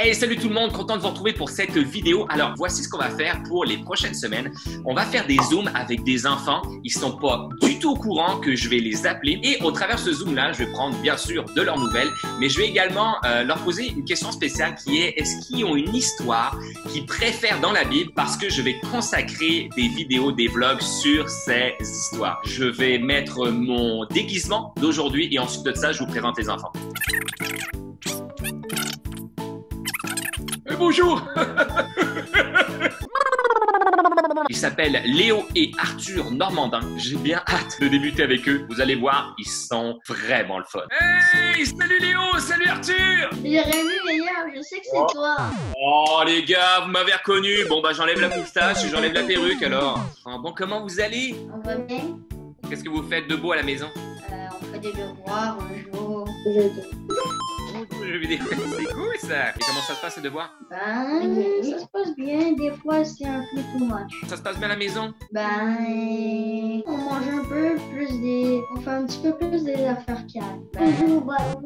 Hey, salut tout le monde, content de vous retrouver pour cette vidéo. Alors, voici ce qu'on va faire pour les prochaines semaines. On va faire des zooms avec des enfants. Ils sont pas du tout au courant que je vais les appeler. Et au travers de ce zoom-là, je vais prendre bien sûr de leurs nouvelles, mais je vais également leur poser une question spéciale qui est est-ce qu'ils ont une histoire qu'ils préfèrent dans la Bible? Parce que je vais consacrer des vidéos, des vlogs sur ces histoires. Je vais mettre mon déguisement d'aujourd'hui et ensuite de ça, je vous présente les enfants. Bonjour. Ils s'appellent Léo et Arthur Normandin. J'ai bien hâte de débuter avec eux. Vous allez voir, ils sont vraiment le fun. Hey, salut Léo, salut Arthur. Jérémy, meilleur, je sais que c'est toi. Oh les gars, vous m'avez reconnu. Bon bah j'enlève la moustache et j'enlève la perruque alors. Bon, comment vous allez? On va bien. Qu'est-ce que vous faites de beau à la maison? On fait des devoirs, on joue aux jeux vidéo. C'est cool ça. Et comment ça se passe ces devoirs? Ben, ça se passe bien. Des fois, c'est un peu too much. Ça se passe bien à la maison? Ben, on mange un peu plus on fait un petit peu plus des affaires calmes. Ben,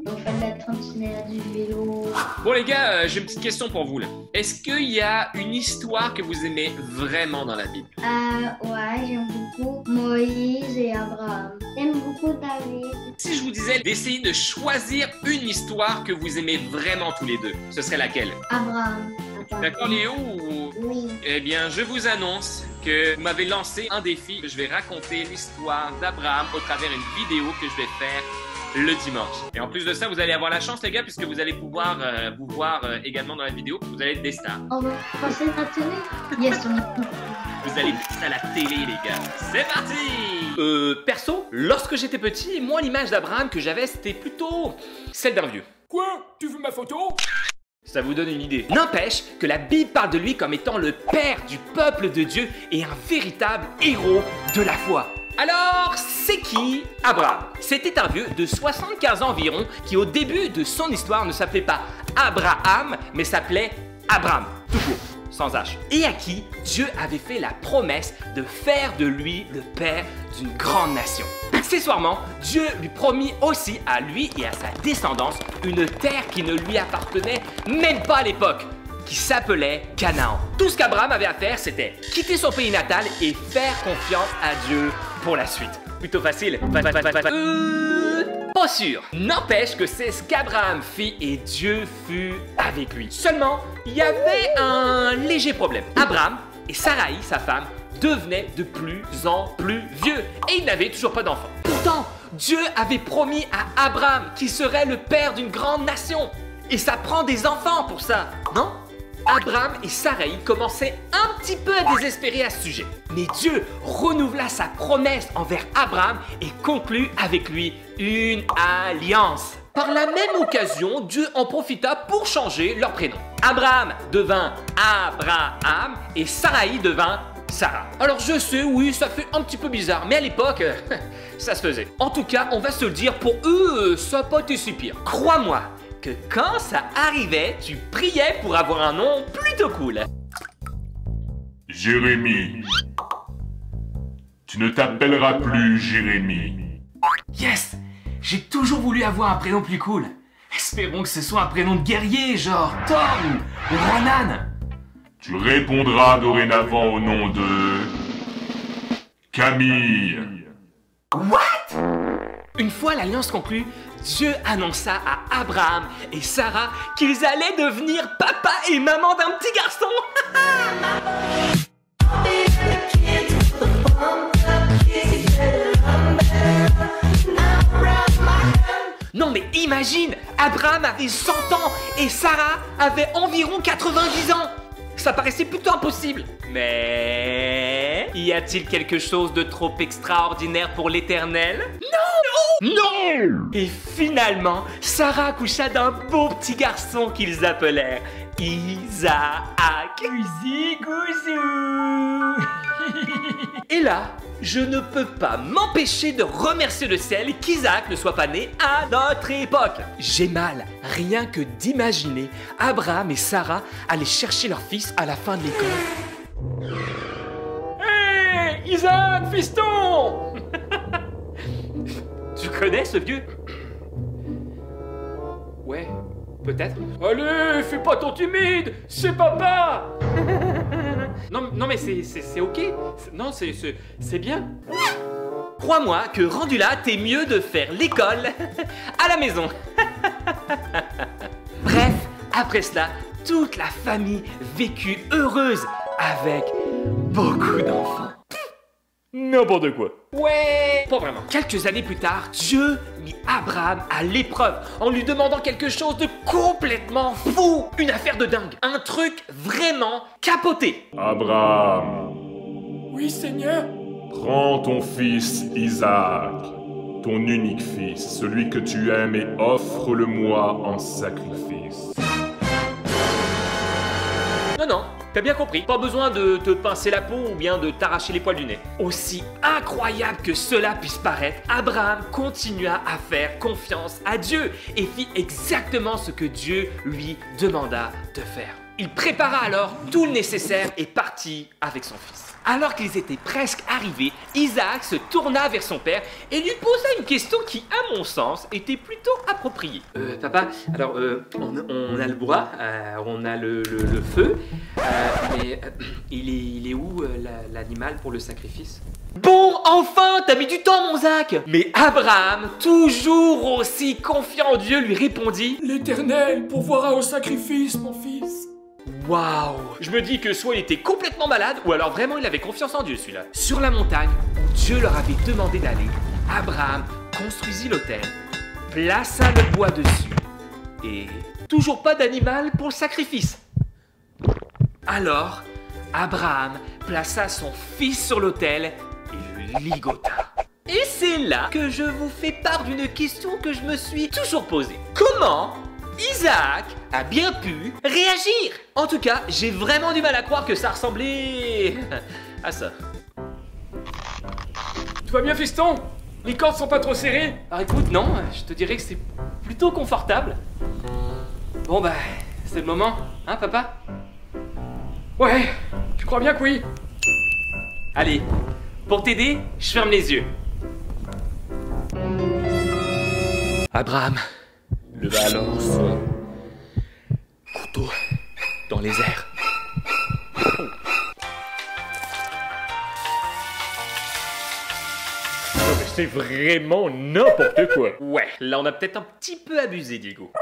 on fait de la trottinette, du vélo. Bon les gars, j'ai une petite question pour vous là. Est-ce qu'il y a une histoire que vous aimez vraiment dans la Bible? Ouais, j'aime beaucoup Moïse et Abraham. J'aime beaucoup David. Si je vous disais d'essayer de choisir une histoire que vous aimez vraiment tous les deux, ce serait laquelle? Abraham. D'accord Léo ou... Oui. Eh bien, je vous annonce que vous m'avez lancé un défi. Je vais raconter l'histoire d'Abraham au travers d'une vidéo que je vais faire le dimanche. Et en plus de ça, vous allez avoir la chance les gars, puisque vous allez pouvoir vous voir également dans la vidéo. Vous allez être des stars. On va passer à la télé? Yes, on est... Vous allez passer à la télé les gars. C'est parti! Perso, lorsque j'étais petit, moi l'image d'Abraham que j'avais c'était plutôt celle d'un vieux. Quoi? Tu veux ma photo? Ça vous donne une idée. N'empêche que la Bible parle de lui comme étant le père du peuple de Dieu et un véritable héros de la foi. Alors, c'est qui Abraham? C'était un vieux de 75 ans environ qui au début de son histoire ne s'appelait pas Abraham, mais s'appelait Abram, tout court, sans H. Et à qui Dieu avait fait la promesse de faire de lui le père d'une grande nation. Accessoirement, Dieu lui promit aussi à lui et à sa descendance une terre qui ne lui appartenait même pas à l'époque, qui s'appelait Canaan. Tout ce qu'Abraham avait à faire, c'était quitter son pays natal et faire confiance à Dieu pour la suite. Plutôt facile. Pas sûr. N'empêche que c'est ce qu'Abraham fit et Dieu fut avec lui. Seulement, il y avait un léger problème. Abraham et Sarai, sa femme, devenaient de plus en plus vieux et ils n'avaient toujours pas d'enfants. Pourtant, Dieu avait promis à Abraham qu'il serait le père d'une grande nation. Et ça prend des enfants pour ça, non? Abraham et Sarai commençaient un petit peu à désespérer à ce sujet. Mais Dieu renouvela sa promesse envers Abraham et conclut avec lui une alliance. Par la même occasion, Dieu en profita pour changer leur prénom. Abraham devint Abraham et Sarai devint Sarah. Alors je sais, oui, ça fait un petit peu bizarre, mais à l'époque, ça se faisait. En tout cas, on va se le dire, pour eux, ça n'a pas été si pire. Crois-moi que quand ça arrivait, tu priais pour avoir un nom plutôt cool. Jérémy. Tu ne t'appelleras plus Jérémy. Yes! J'ai toujours voulu avoir un prénom plus cool. Espérons que ce soit un prénom de guerrier, genre Thor ou Ronan. Tu répondras dorénavant au nom de... Camille. What? Une fois l'alliance conclue, Dieu annonça à Abraham et Sarah qu'ils allaient devenir papa et maman d'un petit garçon. Non mais imagine, Abraham avait 100 ans et Sarah avait environ 90 ans. Ça paraissait plutôt impossible. Mais y a-t-il quelque chose de trop extraordinaire pour l'Éternel? Non! Non! Et finalement, Sarah accoucha d'un beau petit garçon qu'ils appelèrent Isaac. Et là, je ne peux pas m'empêcher de remercier le ciel qu'Isaac ne soit pas né à notre époque. J'ai mal, rien que d'imaginer Abraham et Sarah aller chercher leur fils à la fin de l'école. Hé, Isaac, fiston! Tu connais ce vieux? Ouais, peut-être. Allez, fais pas ton timide, c'est papa. Non mais c'est ok. Non, c'est bien. Crois-moi que rendu là, t'es mieux de faire l'école à la maison. Bref, après cela, toute la famille vécut heureuse avec beaucoup d'enfants. N'importe quoi. Ouais, pas vraiment. Quelques années plus tard, Dieu mit Abraham à l'épreuve en lui demandant quelque chose de complètement fou. Une affaire de dingue. Un truc vraiment capoté. Abraham, Oui, Seigneur. prends ton fils Isaac, ton unique fils, celui que tu aimes, et offre-le-moi en sacrifice. Non, t'as bien compris. Pas besoin de te pincer la peau ou bien de t'arracher les poils du nez. Aussi incroyable que cela puisse paraître, Abraham continua à faire confiance à Dieu et fit exactement ce que Dieu lui demanda de faire. Il prépara alors tout le nécessaire et partit avec son fils. Alors qu'ils étaient presque arrivés, Isaac se tourna vers son père et lui posa une question qui, à mon sens, était plutôt appropriée. Papa, alors, on a le bois, on a le feu, mais il est où l'animal pour le sacrifice? Bon, enfin, t'as mis du temps, mon Zach! Mais Abraham, toujours aussi confiant en Dieu, lui répondit: L'Éternel pourvoira au sacrifice, mon fils. Waouh! Je me dis que soit il était complètement malade, ou alors vraiment il avait confiance en Dieu, celui-là. Sur la montagne où Dieu leur avait demandé d'aller, Abraham construisit l'autel, plaça le bois dessus, et toujours pas d'animal pour le sacrifice. Alors, Abraham plaça son fils sur l'autel et le ligota. Et c'est là que je vous fais part d'une question que je me suis toujours posée. Comment Isaac a bien pu réagir? En tout cas, j'ai vraiment du mal à croire que ça ressemblait à ça. Tout va bien, fiston? Les cordes sont pas trop serrées? Alors écoute, non, je te dirais que c'est plutôt confortable. Bon bah, c'est le moment, hein papa? Ouais, je crois bien que oui. Allez, pour t'aider, je ferme les yeux. Abraham, le balance. Couteau dans les airs. Non mais c'est vraiment n'importe quoi. Ouais, là on a peut-être un petit peu abusé, Diego.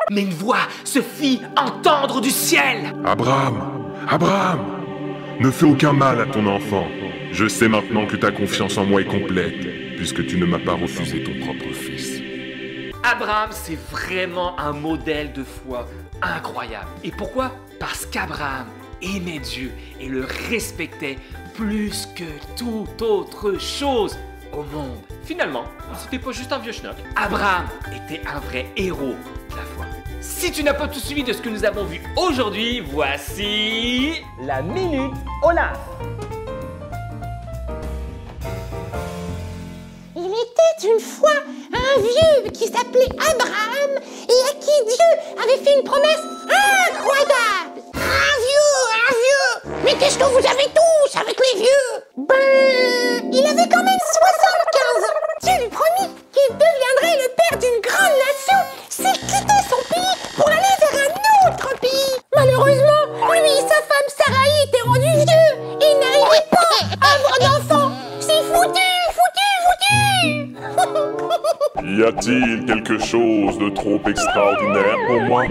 Mais une voix se fit entendre du ciel. Abraham, ne fais aucun mal à ton enfant. Je sais maintenant que ta confiance en moi est complète, puisque tu ne m'as pas refusé ton propre fils. Abraham, c'est vraiment un modèle de foi incroyable. Et pourquoi? Parce qu'Abraham aimait Dieu et le respectait plus que toute autre chose au monde. Finalement, c'était pas juste un vieux schnock. Abraham était un vrai héros de la foi. Si tu n'as pas tout suivi de ce que nous avons vu aujourd'hui, voici la Minute Olaf. Il était une fois un vieux qui s'appelait Abraham et à qui Dieu avait fait une promesse incroyable. Un vieux. Mais qu'est-ce que vous avez tous avec les vieux? Ben, il avait quand même 75 ans. Dieu lui promit qu'il deviendrait le père d'une grande nation s'il quittait son pays pour aller vers un autre pays. Malheureusement, lui et sa femme Sarai étaient rendus vieux et ils n'arrivaient pas à avoir d'enfants. C'est foutu. Y a-t-il quelque chose de trop extraordinaire pour moi?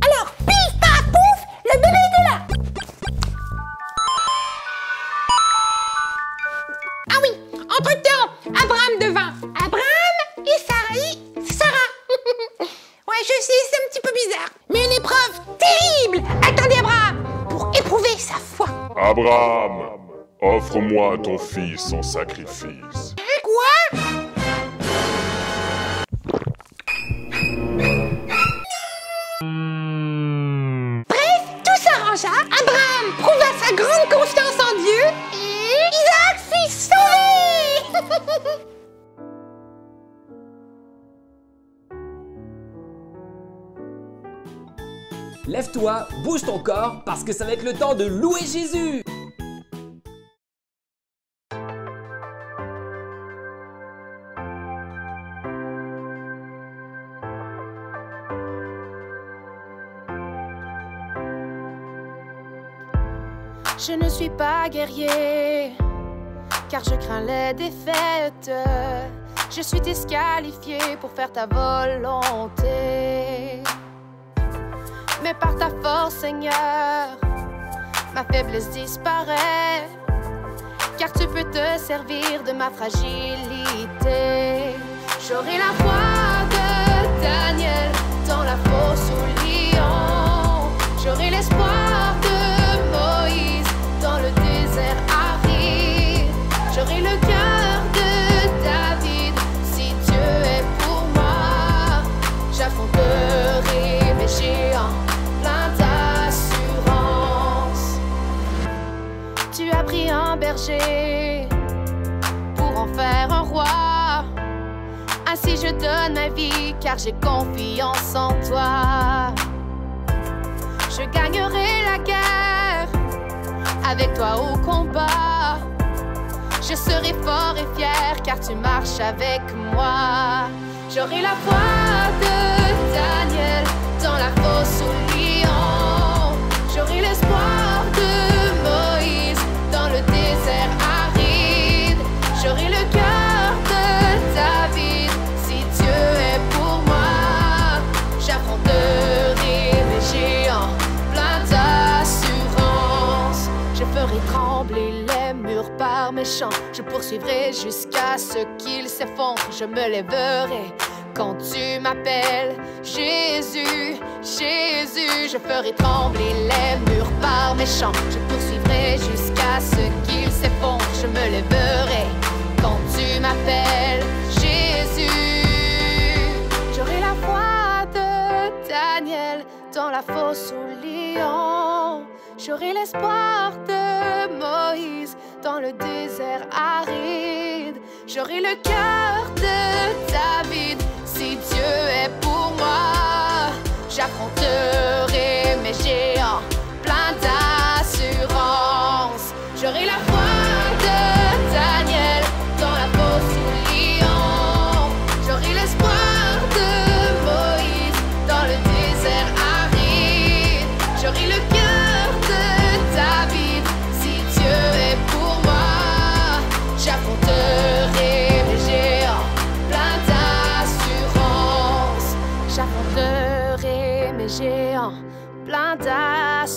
Alors, pif, paf, pouf, le bébé était là. Ah oui, entre-temps, Abraham devint Abraham et Sarai, Sarah. Ouais, je sais, c'est un petit peu bizarre, mais une épreuve terrible attendait Abraham pour éprouver sa foi. Abraham, offre-moi ton fils en sacrifice. Quoi? Bref, tout s'arrangea, Abraham prouva sa grande confiance en Dieu et Isaac fut sauvé. Lève-toi, bouge ton corps, parce que ça va être le temps de louer Jésus! Je ne suis pas guerrier, car je crains les défaites. Je suis disqualifié pour faire ta volonté. Mais par ta force, Seigneur, ma faiblesse disparaît, car tu peux te servir de ma fragilité. J'aurai la foi de Daniel dans la fosse au lion. J'aurai l'espoir de Moïse dans le désert aride. J'aurai le cœur de David si Dieu est pour moi. J'affronterai mes géants plein d'assurance. Tu as pris un berger pour en faire un roi. Ainsi je donne ma vie car j'ai confiance en toi. Je gagnerai la guerre avec toi au combat. Je serai fort et fier car tu marches avec moi. J'aurai la foi de Daniel dans la fosse au lion. J'aurai l'espoir de Moïse dans le désert aride. J'aurai le cœur de David si Dieu est pour moi. J'affronterai mes géants plein d'assurance. Je ferai trembler les murs par mes chants. Je poursuivrai jusqu'à ce qu'ils s'effondrent. Je me lèverai quand tu m'appelles. Jésus, Jésus, je ferai trembler les murs par mes chants. Je poursuivrai jusqu'à ce qu'ils s'effondrent. Je me lèverai quand tu m'appelles. Jésus, j'aurai la foi de Daniel dans la fosse au lion. J'aurai l'espoir de Moïse dans le désert aride. J'aurai le cœur de David si Dieu est pour moi. J'affronterai mes géants plein d'assurance. J'aurai la foi de Daniel dans la fosse au lion. J'aurai l'espoir de Moïse dans le désert aride. J'aurai le cœur de David si Dieu est pour moi. J'affronterai mes géants plein d'assurance. J'affronterai mes géants plein d'assurance.